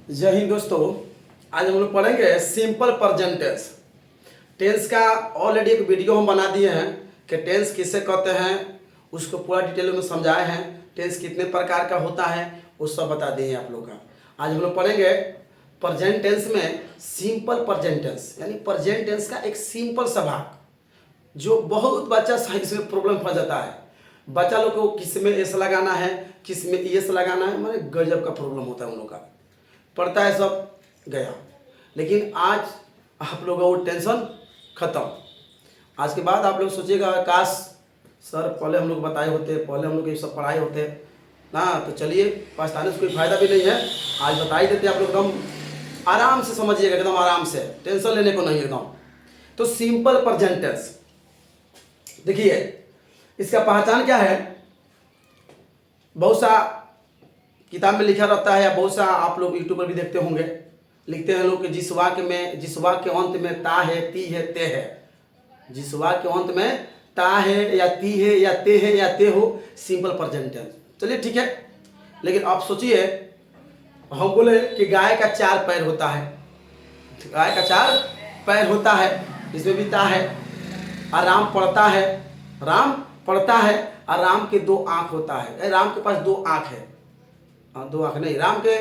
जय हिंद दोस्तों। आज हम लोग पढ़ेंगे सिंपल प्रेजेंट टेंस। टेंस का ऑलरेडी एक वीडियो हम बना दिए हैं कि टेंस किसे कहते हैं, उसको पूरा डिटेल में समझाए हैं। टेंस कितने प्रकार का होता है वो सब बता दिए आप लोग का। आज हम लोग पढ़ेंगे प्रेजेंट टेंस में सिंपल प्रेजेंट टेंस, यानी प्रेजेंट टेंस का एक सिंपल सा भाग जो बहुत बच्चा साइंस में प्रॉब्लम फंस जाता है। बच्चा लोग को किस में एस लगाना है, किस में एस लगाना है, माने गजब का प्रॉब्लम होता है उन लोग का। पढ़ता है सब गया, लेकिन आज आप लोगों को टेंशन खत्म। आज के बाद आप लोग सोचिएगा काश सर पहले हम लोग बताए होते, पहले हम लोग ये सब पढ़ाए होते ना। तो चलिए, पछताने से कोई फायदा भी नहीं है। आज बता ही देते आप लोग, एकदम आराम से समझिएगा, एकदम आराम से, टेंशन लेने को नहीं एकदम। तो सिंपल प्रेजेंट टेंस देखिए, इसका पहचान क्या है। बहुत सा किताब में लिखा रहता है, या बहुत सा आप लोग यूट्यूब पर भी देखते होंगे, लिखते हैं लोग कि जिस वाक्य के अंत में ता है, ती है, ते है। जिस वाक्य के अंत में ता है या ती है या ते हो, सिंपल प्रेजेंट टेंस। चलिए ठीक है, लेकिन आप सोचिए, हम बोले कि गाय का 4 पैर होता है, गाय का 4 पैर होता है, इसमें भी ता है। और राम पढ़ता है, राम पढ़ता है, और राम के 2 आँख होता है। राम के पास 2 आँख है, 2 आँख नहीं, राम के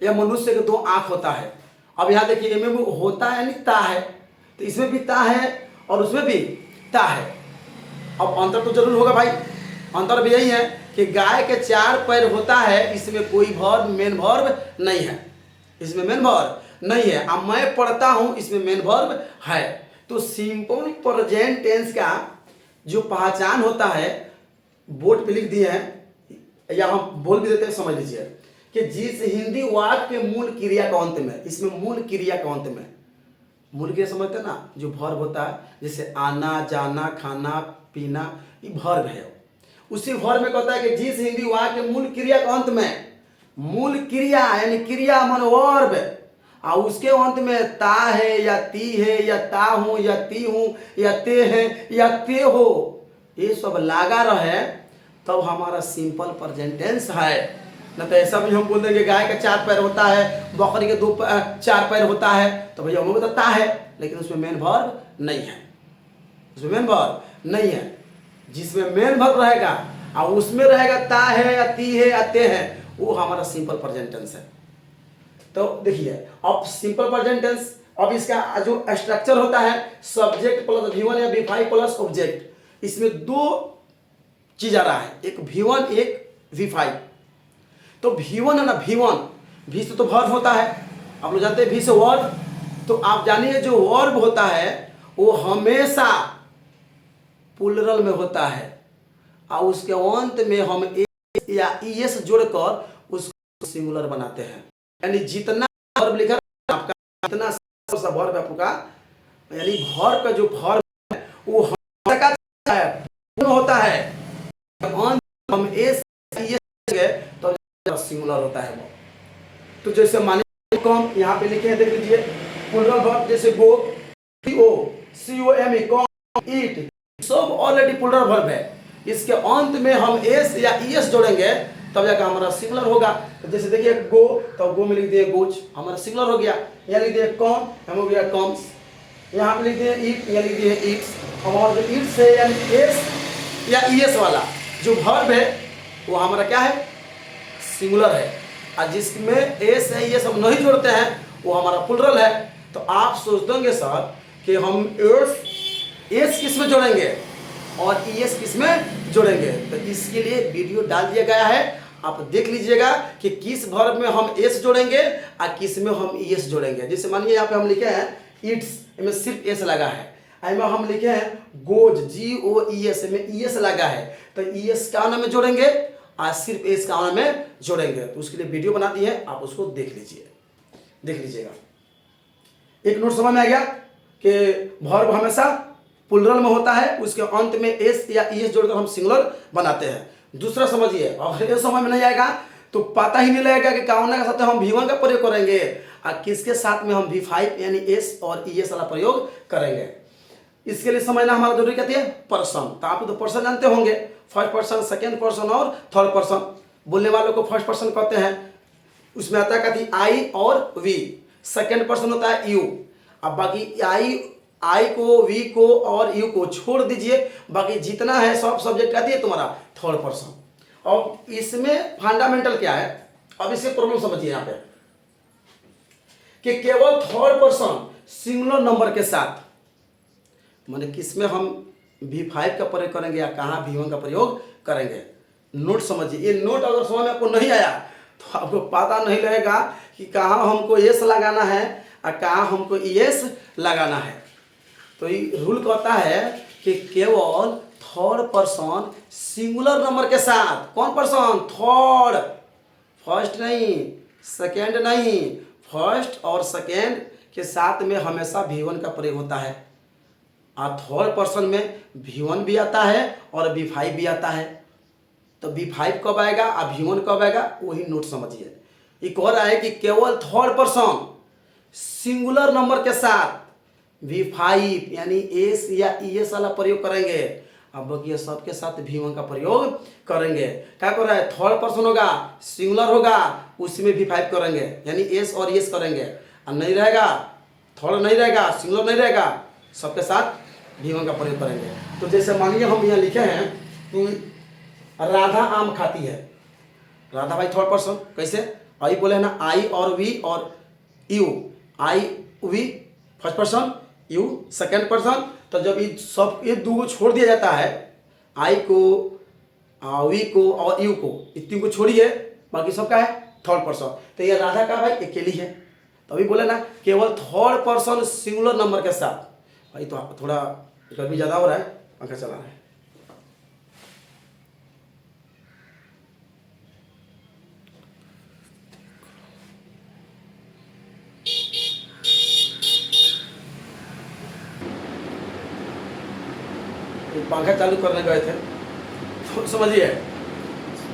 या मनुष्य के 2 आँख होता है। अब यहाँ देखिए, इनमें भी होता है यानी ता है, तो इसमें भी ता है और उसमें भी ता है। अब अंतर तो जरूर होगा भाई। अंतर भी यही है कि गाय के 4 पैर होता है, इसमें कोई वर्ब, मेन वर्ब नहीं है, इसमें मेन वर्ब नहीं है। अब मैं पढ़ता हूँ, इसमें मेन वर्ब है। तो सिंपल प्रेजेंट टेंस का जो पहचान होता है, बोर्ड पे लिख दिए हैं या हम बोल भी देते हैं, समझ लीजिए कि जिस हिंदी वाक्य के मूल क्रिया का अंत में, इसमें मूल क्रिया का अंत में, मूल क्रिया समझते हैं ना, जो वर्ब होता है, जैसे आना, जाना, खाना, पीना, ये वर्ब है। उसी वर्ब में कहता है कि जिस हिंदी वाक्य के मूल क्रिया का अंत में, मूल क्रिया यानी क्रिया मन वर्ब, और उसके अंत में ता है या ती है या ता हूं या ती हूं या ते है या ते हो, ये सब लगा रहे, तब हमारा सिंपल प्रेजेंट टेंस है। न तो ऐसा भी हम बोल देंगे गाय का 4 पैर होता है, बकरी के 4 पैर होता है, तो भैया हमें बताता है, लेकिन उसमें मेन वर्ब नहीं है, उसमें मेन वर्ब नहीं है। जिसमें मेन वर्ब रहेगा और उसमें रहेगा ता है या ती है या ते है, वो हमारा सिंपल प्रेजेंट टेंस है। तो देखिए, अब सिंपल प्रेजेंट टेंस, अब इसका जो स्ट्रक्चर होता है, सब्जेक्ट प्लस V1 या V5 प्लस ऑब्जेक्ट, इसमें 2 चीज आ रहा है, एक V1 एक V5। तो V1 है ना, V से तो वर्ब होता है, आप लोग जानते हैं V से वर्ब। तो आप जानिए जो वर्ब होता है वो हमेशा प्लुरल में होता है, और उसके अंत में हम एस या ईएस जोड़कर उसको सिंगुलर बनाते हैं। यानी जितना वर्ब लिखा है आपका, जितना सा वर्ब है आपका, यानी वर्ब का जो वर्ब है वो हमेशा होता है, हम एस तो सिंगुलर होता है वो। तो जैसे मानिए कम, यहाँ पे लिखे हैं, देख लीजिए, प्लुरल वर्ब जैसे गो, COME, कम, ईट, सब ऑलरेडी प्लुरल वर्ब है। इसके अंत में हम एस या ईएस जोड़ेंगे तब जाकर हमारा सिंगुलर होगा। तो जैसे देखिए गो, तो गो में लिख दिए गोज, हमारा सिंगुलर हो गया। यहाँ लिख दिए कम, हम हो गया कम्स। यहाँ पे लिख दिए ईट, यहाँ लिख दिए ईट्स। हमारा जो ईट्स है यानी एस या ईएस वाला जो वर्ब है वो हमारा क्या है, सिंगुलर है। और जिसमें एस है ये सब नहीं जोड़ते हैं वो हमारा प्लुरल है। तो आप सोच देंगे सर कि हम एस किस में जोड़ेंगे और ईएस किस में जोड़ेंगे, तो इसके लिए वीडियो डाल दिया गया है, आप देख लीजिएगा कि किस वर्ब में हम एस जोड़ेंगे और किस में हम ईएस जोड़ेंगे। जैसे मानिए यहाँ पे हम लिखे हैं ईट्स, इनमें सिर्फ एस लगा है। में हम लिखे हैं गोज, GOES, में ईएस लगा है, तो ईएस का नाम में जोड़ेंगे और सिर्फ एस का नाम में जोड़ेंगे। तो उसके लिए वीडियो बना दी है, आप उसको देख लीजिए, देख लीजिएगा। एक नोट समझ में आ गया कि वर्ब हमेशा प्लुरल में होता है, उसके अंत में एस या ईएस जोड़कर हम सिंगुलर बनाते हैं। दूसरा समझिए, अगर ये समझ में नहीं आएगा तो पता ही नहीं लगेगा कि कौन के साथ हम V1 का प्रयोग करेंगे और किसके साथ में हम V5 यानी एस और ईएस वाला प्रयोग करेंगे। इसके लिए समझना हमारा जरूरी कहती है पर्सन। तो आप तो पर्सन जानते होंगे, फर्स्ट पर्सन, सेकेंड पर्सन और थर्ड पर्सन। बोलने वालों को फर्स्ट पर्सन कहते हैं, उसमें आता है कथी आई और वी, सेकेंड पर्सन होता है यू। अब बाकी आई को, वी को और यू को छोड़ दीजिए, बाकी जितना है सब सब्जेक्ट आती है तुम्हारा थर्ड पर्सन। और इसमें फंडामेंटल क्या है, अब इससे प्रॉब्लम समझिए यहाँ पे कि केवल थर्ड पर्सन सिंगुलर नंबर के साथ, माने किसमें हम V5 का प्रयोग करेंगे या कहाँ V1 का प्रयोग करेंगे। नोट समझिए, ये नोट अगर समझ में आपको नहीं आया तो आपको पता नहीं लगेगा कि कहाँ हमको एस लगाना है और कहाँ हमको एस लगाना है। तो ये रूल कहता है कि केवल थर्ड पर्सन सिंगुलर नंबर के साथ, कौन पर्सन, थर्ड, फर्स्ट नहीं, सेकेंड नहीं, फर्स्ट और सेकेंड के साथ में हमेशा V1 का प्रयोग होता है। और थर्ड पर्सन में V1 भी आता है और V5 भी आता है। तो V5 कब आएगा और V1 कब आएगा, वही नोट समझिए। ये कह रहा है कि केवल थर्ड पर्सन सिंगुलर नंबर के साथ V5 यानी एस या ES वाला प्रयोग करेंगे। अब बाकी सबके साथ V1 का प्रयोग करेंगे। क्या कर रहा है, थर्ड पर्सन होगा, सिंगुलर होगा, उसी में V5 करेंगे यानी एस और ES करेंगे। और नहीं रहेगा, थर्ड नहीं रहेगा, सिंगुलर नहीं रहेगा, सबके साथ V1 का प्रयोग करेंगे। तो जैसे मानिए हम यहाँ लिखे हैं कि राधा आम खाती है, राधा भाई थर्ड पर्सन, कैसे, आई बोले ना, आई और वी और you, I we first person, you second person. तो जब ये सब ये दो को छोड़ दिया जाता है, आई को, वी को और यू को, इस तीन को छोड़िए, बाकी सबका है थर्ड पर्सन। तो ये राधा का भाई अकेली है। तो अभी बोले ना केवल थर्ड पर्सन सिंगुलर नंबर के साथ। भाई तो थोड़ा गर्मी ज़्यादा हो रहा है, पंखा चला रहा है। पंखा चालू करने गए थे तो समझिए,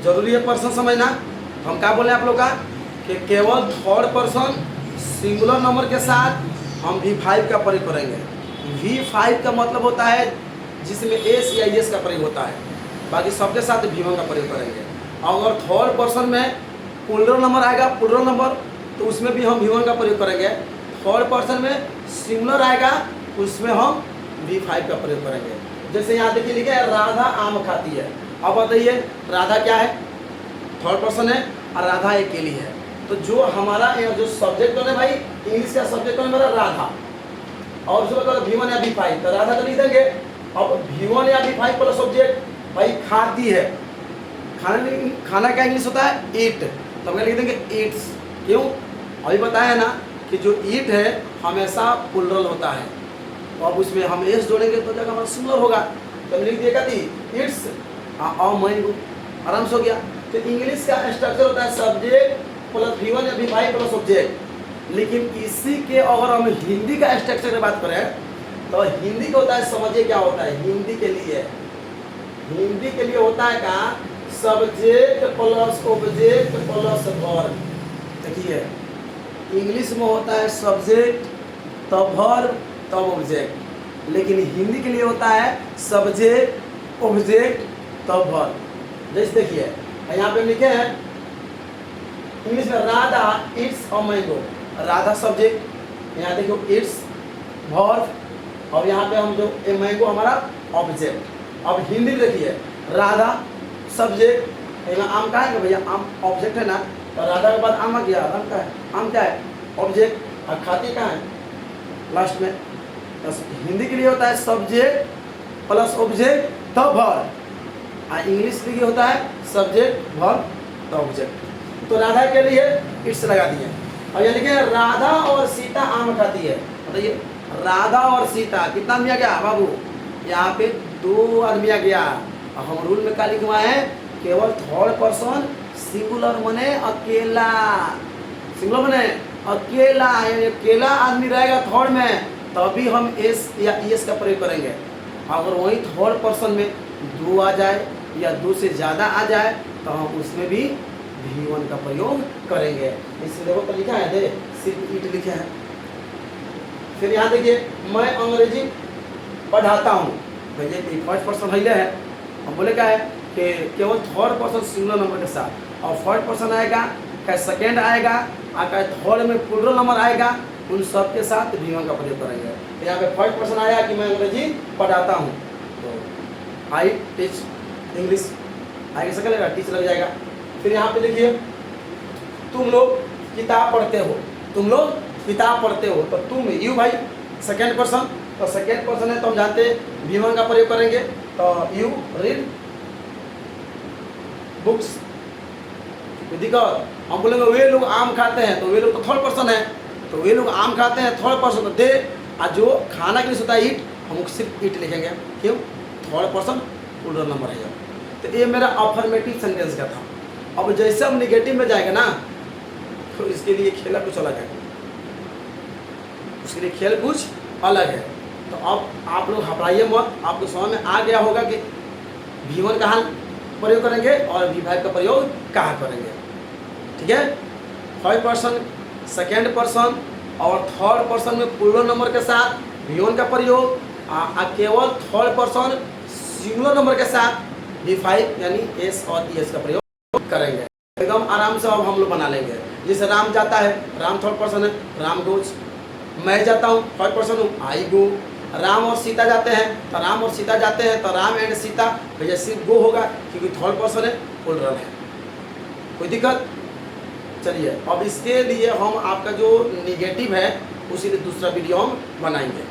जरूरी है पर्सन समझना। हम क्या बोले आप लोग का कि केवल थर्ड पर्सन सिंगुलर नंबर के साथ हम V5 का प्रयोग करेंगे। V5 का मतलब होता है जिसमें एस या ES का प्रयोग होता है, बाकी सबके साथ V1 का प्रयोग करेंगे। अगर थर्ड पर्सन में प्लूरल नंबर आएगा, प्लूरल नंबर, तो उसमें भी हम V1 का प्रयोग करेंगे। थर्ड पर्सन में सिंगुलर आएगा, उसमें हम V5 का प्रयोग करेंगे। जैसे यहाँ देखिए लिखा है राधा आम खाती है। अब बताइए राधा क्या है, थर्ड पर्सन है और राधा अकेली है। तो जो हमारा जो सब्जेक्ट है भाई, इंग्लिश का सब्जेक्ट है मेरा राधा, और उसमें करो V1 या V5, तो राधा को लिख देंगे। अब V1 या V5 प्लस सब्जेक्ट भाई खाती है, खाना क्या इंग्लिश होता है, ईट, तो हम लिख देंगे ईट्स। क्यों, अभी बताया ना कि जो ईट है हमेशा प्लूरल होता है, तो अब उसमें हम एस जोड़ेंगे तो जगह हमारा सिंगुलर होगा, तो हम लिख दिएगा थी इट्स मैंगो, आराम से हो गया। तो इंग्लिश का स्ट्रक्चर होता है सब्जेक्ट प्लस V1 या V5 प्लस सब्जेक्ट। लेकिन इसी के अगर हम हिंदी का स्ट्रक्चर की बात करें तो हिंदी का होता है, समझिए क्या होता है हिंदी के लिए होता है का subject plus object plus verb. देखिए इंग्लिश में होता है सब्जेक्ट तब वर्ब तब ऑब्जेक्ट, लेकिन हिंदी के लिए होता है सब्जेक्ट ऑब्जेक्ट तब वर्ब। जैसे देखिए यहाँ पे लिखे हैं इंग्लिश में Radha it's a mango, Radha subject, यहाँ देखो इट्स वर्ब, और यहाँ पे हम जो ए मैंगो हमारा ऑब्जेक्ट। अब हिंदी में देखिए राधा सब्जेक्ट, यहाँ आम का है भैया, आम ऑब्जेक्ट है ना, तो राधा के बाद आम आ गया, आम का है, आम क्या है ऑब्जेक्ट, और खाती कहाँ है लास्ट में। तो हिंदी के लिए होता है सब्जेक्ट प्लस ऑब्जेक्ट तब वर्ब, और इंग्लिश के लिए होता है सब्जेक्ट वर्ब तब ऑब्जेक्ट। तो राधा के लिए इट्स लगा दिए। और ये लिखे राधा और सीता आम खाती है। बताइए राधा और सीता कितना आदमी आ गया बाबू, यहाँ पे 2 आदमी आ गया। और हम रूल में क्या लिखवा है, केवल थर्ड पर्सन सिंगुलर मने अकेला, सिंगुलर मने अकेला, अकेला आदमी रहेगा थर्ड में, तभी हम एस या ES का प्रयोग करेंगे। अगर वही थर्ड पर्सन में 2 आ जाए या 2 से ज़्यादा आ जाए तो हम उसमें भी V1 का प्रयोग करेंगे। इसलिए देखो तो लिखा है, दे सिर्फ ईट लिखे हैं। फिर यहाँ देखिए मैं अंग्रेजी पढ़ाता हूँ, भैया फर्स्ट पर्सन हिले है, हम बोले क्या है कि केवल थर्ड पर्सन सिंगुलर नंबर के साथ, और थर्ड पर्सन आएगा चाहे सेकेंड आएगा, चाहे थर्ड में प्लूरल नंबर आएगा, उन सब के साथ V1 का प्रयोग करेंगे। तो यहाँ पे फर्स्ट पर्सन आया कि मैं अंग्रेजी पढ़ाता हूँ, तो आई टीच इंग्लिश, आगे से लगेगा टीच लग जाएगा। फिर यहाँ पे देखिए तुम लोग किताब पढ़ते हो, तुम लोग किताब पढ़ते हो, तो तुम यू भाई सेकेंड पर्सन, तो सेकेंड पर्सन है तो हम जानते हैं V1 का प्रयोग करेंगे। तो यू रीड बुक्स। दिक्कत हम बोलेंगे वे लोग आम खाते हैं, तो वे लोग तो थर्ड पर्सन है, तो वे लोग आम खाते हैं थर्ड पर्सन, तो दे और जो खाना के लिए होता है ईट, हम सिर्फ ईट लिखेंगे, क्यों? थर्ड पर्सन प्लूरल नंबर है। तो ये मेरा अफर्मेटिव सेंटेंस का था। अब जैसे हम निगेटिव में जाएंगे ना, तो इसके लिए खेला कुछ अलग है, उसके लिए खेल कुछ अलग है। तो अब आप लोग घबराइए मत, आपको समझ में आ गया होगा कि V1 कहाँ प्रयोग करेंगे और V5 का प्रयोग कहाँ करेंगे। ठीक है, फर्स्ट पर्सन, सेकेंड पर्सन और थर्ड पर्सन में प्लूरल नंबर के साथ V1 का प्रयोग, केवल थर्ड पर्सन सिंगुलर नंबर के साथ V5 यानी S और ES का प्रयोग करेंगे। एकदम आराम से अब हम लोग बना लेंगे। जैसे राम जाता है, राम थर्ड पर्सन है, राम गोज। मैं जाता हूँ, थर्ड पर्सन हूँ, आई गो। राम और सीता जाते हैं, तो राम और सीता जाते हैं, तो राम एंड सीता, भैया सिर्फ गो होगा क्योंकि थर्ड पर्सन है, प्लूरल है। कोई दिक्कत? चलिए अब इसके लिए हम आपका जो निगेटिव है उसी लिए दूसरा वीडियो हम बनाएंगे।